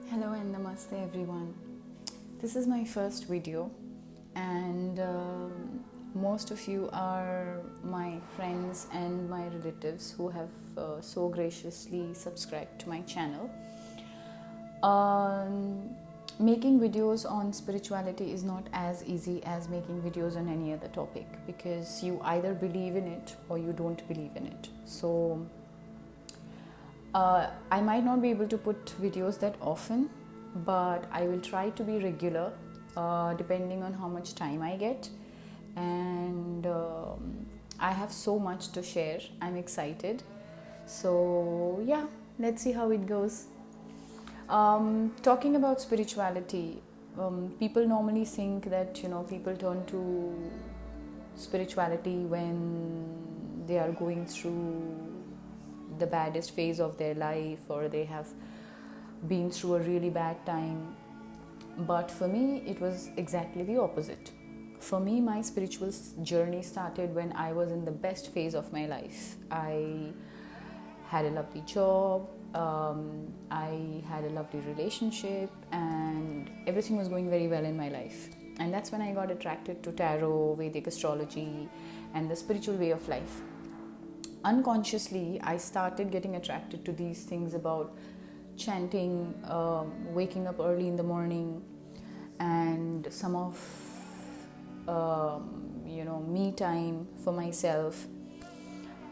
Hello and namaste everyone. This is my first video and most of you are my friends and my relatives who have so graciously subscribed to my channel. Making videos on spirituality is not as easy as making videos on any other topic because you either believe in it or you don't believe in it. So I might not be able to put videos that often, but I will try to be regular depending on how much time I get. And I have so much to share. I'm excited. So yeah, let's see how it goes. Talking about spirituality, people normally think that people turn to spirituality when they are going through the baddest phase of their life or they have been through a really bad time. But for me, it was exactly the opposite. For me, my spiritual journey started when I was in the best phase of my life. I had a lovely job, I had a lovely relationship, and everything was going very well in my life. And that's when I got attracted to tarot, Vedic astrology, and the spiritual way of life. Unconsciously, I started getting attracted to these things about chanting, waking up early in the morning, and some of me time for myself.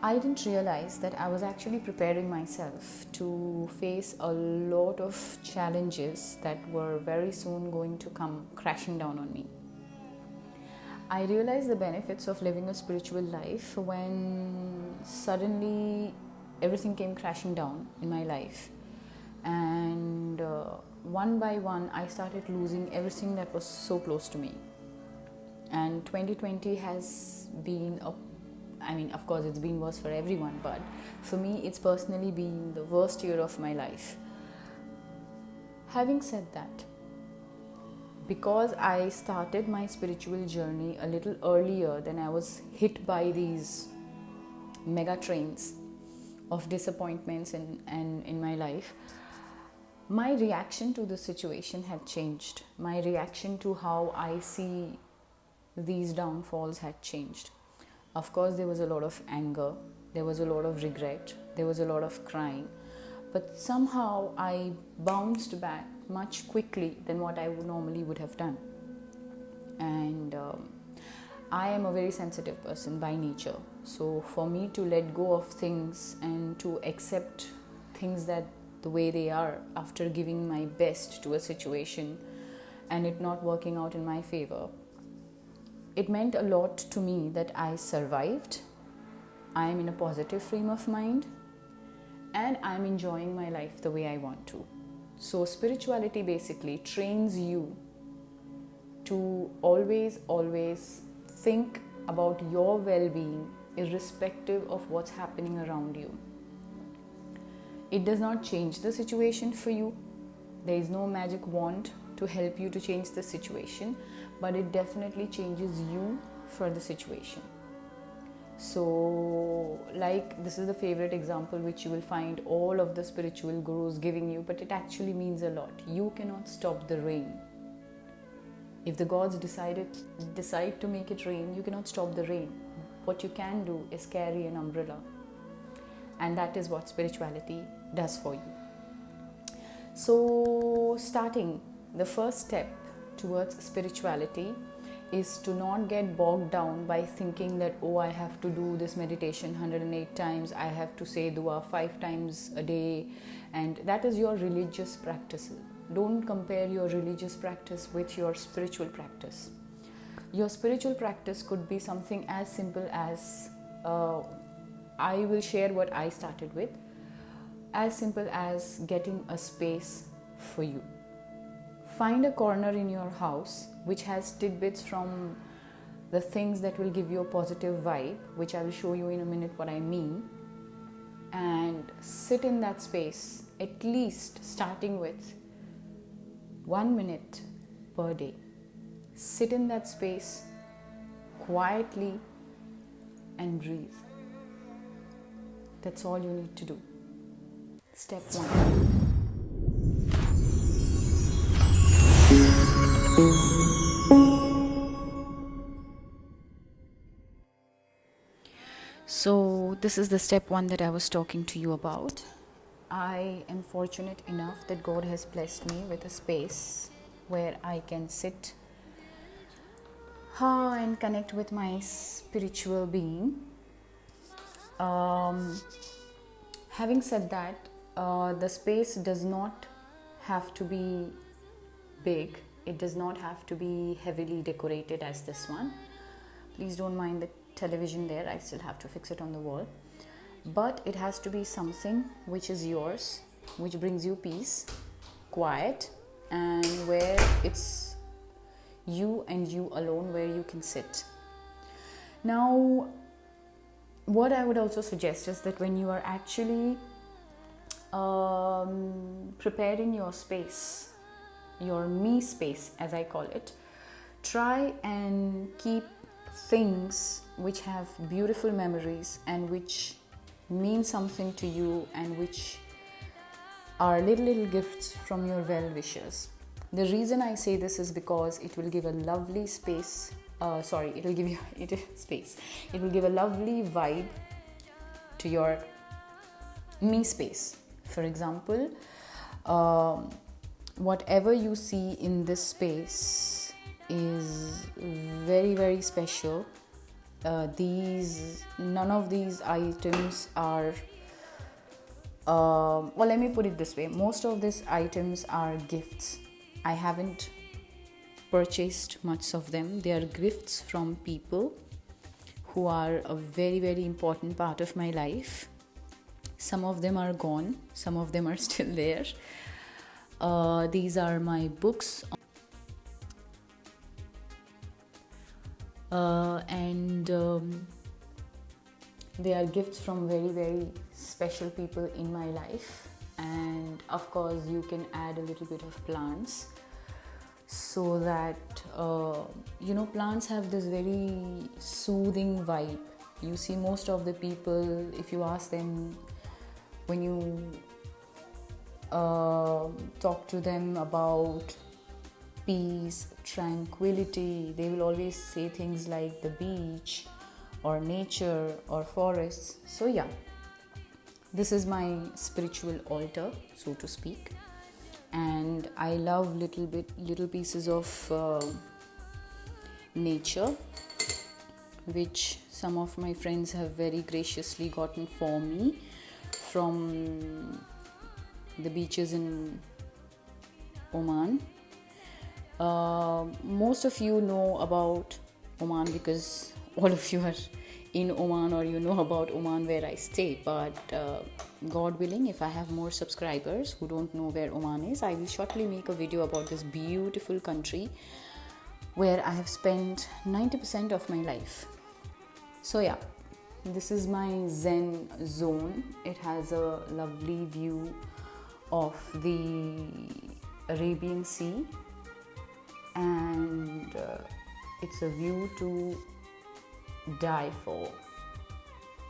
I didn't realize that I was actually preparing myself to face a lot of challenges that were very soon going to come crashing down on me. I realized the benefits of living a spiritual life when suddenly everything came crashing down in my life. And one by one, I started losing everything that was so close to me. And 2020 has been of course, it's been worse for everyone, but for me, it's personally been the worst year of my life. Having said that, because I started my spiritual journey a little earlier than I was hit by these mega trains of disappointments in my life, my reaction to the situation had changed. My reaction to how I see these downfalls had changed. Of course, there was a lot of anger, there was a lot of regret, there was a lot of crying, but somehow I bounced back much quickly than what I normally would have done. And I am a very sensitive person by nature. So for me to let go of things and to accept things that the way they are after giving my best to a situation and it not working out in my favor, it meant a lot to me that I survived, I am in a positive frame of mind, and I'm enjoying my life the way I want to. So spirituality basically trains you to always think about your well-being irrespective of what's happening around you. It does not change the situation for you. There is no magic wand to help you to change the situation, but it definitely changes you for the situation. So, like, this is the favorite example which you will find all of the spiritual gurus giving you, but it actually means a lot. You cannot stop the rain. If the gods decide to make it rain, you cannot stop the rain. What you can do is carry an umbrella. And that is what spirituality does for you. So, starting, the first step towards spirituality is to not get bogged down by thinking that, I have to do this meditation 108 times, I have to say dua 5 times a day, and that is your religious practice. Don't compare your religious practice with your spiritual practice. Your spiritual practice could be something as simple as, I will share what I started with, as simple as getting a space for you. Find a corner in your house which has tidbits from the things that will give you a positive vibe, which I will show you in a minute what I mean, and sit in that space, at least starting with 1 minute per day. Sit in that space quietly and breathe. That's all you need to do. Step 1. this is the step one that I was talking to you about. I am fortunate enough that God has blessed me with a space where I can sit and connect with my spiritual being. Having said that, the space does not have to be big. It does not have to be heavily decorated as this one. Please don't mind the television there. I still have to fix it on the wall. But it has to be something which is yours, which brings you peace, quiet, and where it's you and you alone, where you can sit. Now, what I would also suggest is that when you are actually preparing your space, your me space as I call it, try and keep things which have beautiful memories and which mean something to you and which are little gifts from your well-wishers. The reason I say this is because it will give a lovely space. It will give a lovely vibe to your me space. For example, whatever you see in this space is very special. None of these items are let me put it this way. Most of these items are gifts. I haven't purchased much of them. They are gifts from people who are a very important part of my life. Some of them are gone, some of them are still there. These are my books, and they are gifts from very special people in my life. And of course you can add a little bit of plants, so that plants have this very soothing vibe. You see, most of the people, if you ask them, when you talk to them about peace, tranquility, they will always say things like the beach or nature or forests. So yeah, this is my spiritual altar, so to speak, and I love little pieces of nature, which some of my friends have very graciously gotten for me from the beaches in Oman. Most of you know about Oman because all of you are in Oman, or you know about Oman where I stay. But God willing, if I have more subscribers who don't know where Oman is, I will shortly make a video about this beautiful country where I have spent 90% of my life. So yeah, this is my Zen zone. It has a lovely view of the Arabian Sea, and it's a view to die for.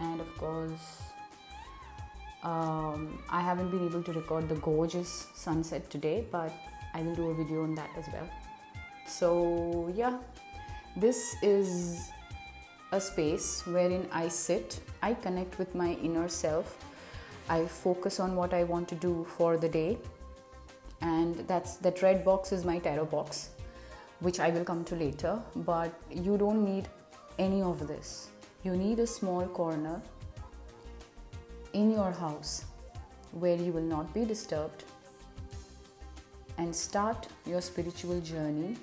And of course, I haven't been able to record the gorgeous sunset today, but I will do a video on that as well. So yeah, this is a space wherein I sit, I connect with my inner self, I focus on what I want to do for the day, and that red box is my tarot box, which I will come to later. But you don't need any of this. You need a small corner in your house where you will not be disturbed, and start your spiritual journey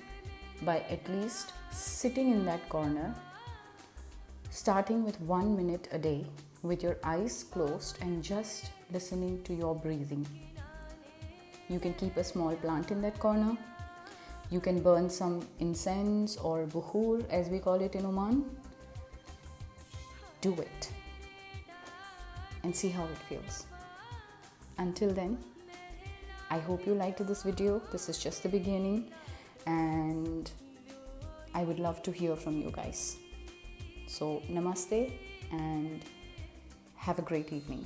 by at least sitting in that corner, starting with 1 minute a day with your eyes closed and just listening to your breathing. You can keep a small plant in that corner. You can burn some incense or buhur, as we call it in Oman. Do it and see how it feels. Until then, I hope you liked this video. This is just the beginning, and I would love to hear from you guys. So namaste and have a great evening.